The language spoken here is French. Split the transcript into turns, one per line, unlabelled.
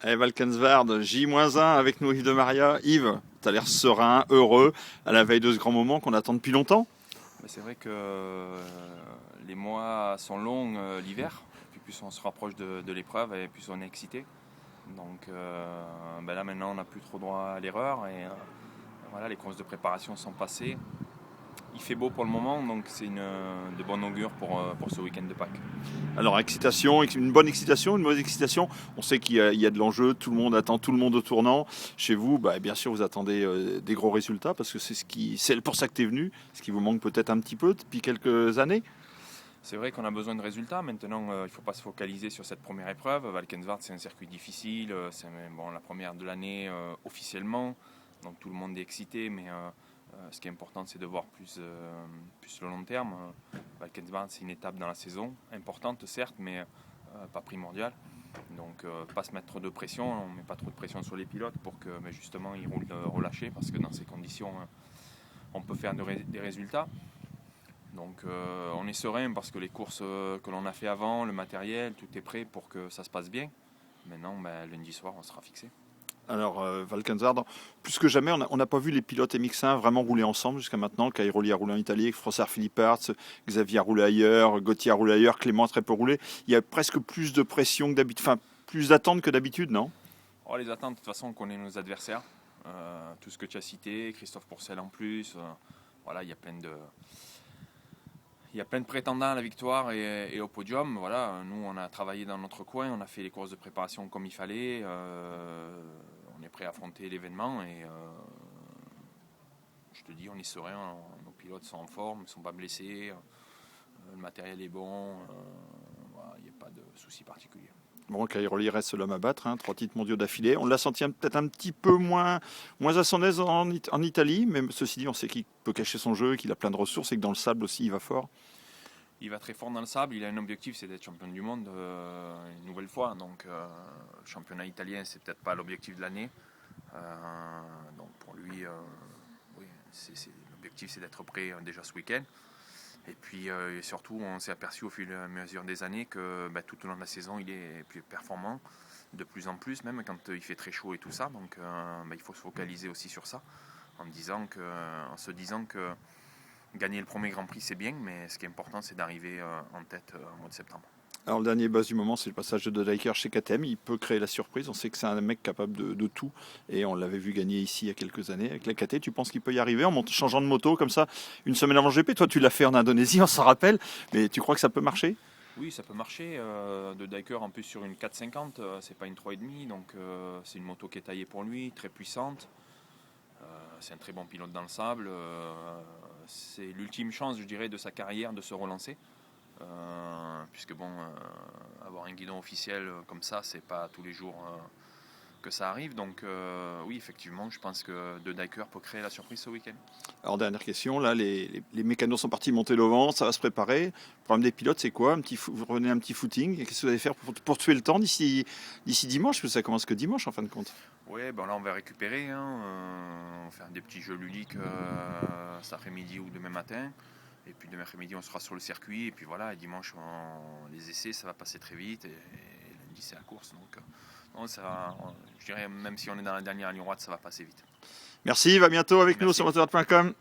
Et Valkenswaard, J-1 avec nous Yves de Maria. Yves, tu as l'air serein, heureux, à la veille de ce grand moment qu'on attend depuis longtemps.
Mais c'est vrai que les mois sont longs l'hiver, puis plus on se rapproche de l'épreuve et plus on est excité. Donc là maintenant on n'a plus trop droit à l'erreur et voilà, les courses de préparation sont passées. Il fait beau pour le moment, donc c'est de bonne augure pour ce week-end de Pâques.
Alors, excitation, une bonne excitation, une mauvaise excitation. On sait qu'il y a de l'enjeu, tout le monde attend tout le monde au tournant. Chez vous, bien sûr, vous attendez des gros résultats parce que c'est pour ça que tu es venu, ce qui vous manque peut-être un petit peu depuis quelques années.
C'est vrai qu'on a besoin de résultats. Maintenant, il ne faut pas se focaliser sur cette première épreuve. Valkenswaard, c'est un circuit difficile. C'est la première de l'année officiellement. Donc tout le monde est excité, mais ce qui est important, c'est de voir plus le long terme. Valkenswaard, c'est une étape dans la saison, importante certes, mais pas primordiale. Donc pas se mettre trop de pression, on ne met pas trop de pression sur les pilotes pour que justement ils roulent relâchés, parce que dans ces conditions, on peut faire des résultats. Donc on est serein parce que les courses que l'on a fait avant, le matériel, tout est prêt pour que ça se passe bien. Maintenant, lundi soir, on sera fixé.
Alors, Valkenswaard, plus que jamais, on n'a pas vu les pilotes MX1 vraiment rouler ensemble jusqu'à maintenant. Cairoli a roulé en Italie, Frossard Philippart, Xavier a roulé ailleurs, Gauthier a roulé ailleurs, Clément a très peu roulé. Il y a presque plus de pression que d'habitude, enfin, plus d'attentes que d'habitude, non?
Les attentes, de toute façon, on connaît nos adversaires. Tout ce que tu as cité, Christophe Pourcel en plus. Il y a plein de prétendants à la victoire et au podium. Voilà, nous, on a travaillé dans notre coin, on a fait les courses de préparation comme il fallait. On est prêt à affronter l'événement et je te dis, on est serein. Nos pilotes sont en forme, ils ne sont pas blessés. Le matériel est bon. Il n'y a pas de souci particulier.
Bon, Cairoli reste l'homme à battre, 3 titres mondiaux d'affilée. On l'a senti peut-être un petit peu moins à son aise en Italie, mais ceci dit, on sait qu'il peut cacher son jeu, qu'il a plein de ressources et que dans le sable aussi, il va fort.
Il va très fort dans le sable, il a un objectif, c'est d'être champion du monde une nouvelle fois. Donc le championnat italien, c'est peut-être pas l'objectif de l'année. Donc pour lui, l'objectif, c'est d'être prêt déjà ce week-end. Et puis surtout, on s'est aperçu au fur et à mesure des années que tout au long de la saison, il est plus performant, de plus en plus, même quand il fait très chaud et tout ça. Donc il faut se focaliser aussi sur ça, en se disant que gagner le premier Grand Prix, c'est bien, mais ce qui est important, c'est d'arriver en tête au mois de septembre.
Alors le dernier buzz du moment, c'est le passage de Dijker chez KTM. Il peut créer la surprise. On sait que c'est un mec capable de tout. Et on l'avait vu gagner ici il y a quelques années avec la KT. Tu penses qu'il peut y arriver en changeant de moto comme ça une semaine avant le GP? Toi, tu l'as fait en Indonésie, on s'en rappelle. Mais tu crois que ça peut marcher?
Oui, ça peut marcher. De Dijker en plus sur une 450, c'est pas une 3,5. Donc c'est une moto qui est taillée pour lui, très puissante. C'est un très bon pilote dans le sable. C'est l'ultime chance, je dirais, de sa carrière de se relancer. Puisque avoir un guidon officiel comme ça, c'est pas tous les jours que ça arrive. Donc oui, effectivement, je pense que De Dijker peut créer la surprise ce week-end.
Alors dernière question, là les mécanos sont partis monter le vent, ça va se préparer. Le problème des pilotes, c'est quoi? Vous revenez un petit footing, et qu'est-ce que vous allez faire pour tuer le temps d'ici dimanche? Parce que ça commence que dimanche en fin de compte.
Oui, là on va récupérer, on va faire des petits jeux ludiques cet après-midi ou demain matin. Et puis demain après-midi on sera sur le circuit. Et puis voilà, et dimanche les essais, ça va passer très vite. Et lundi c'est la course. Donc je dirais même si on est dans la dernière ligne droite, ça va passer vite.
Merci, à bientôt avec
Merci.
nous sur motorrad.com.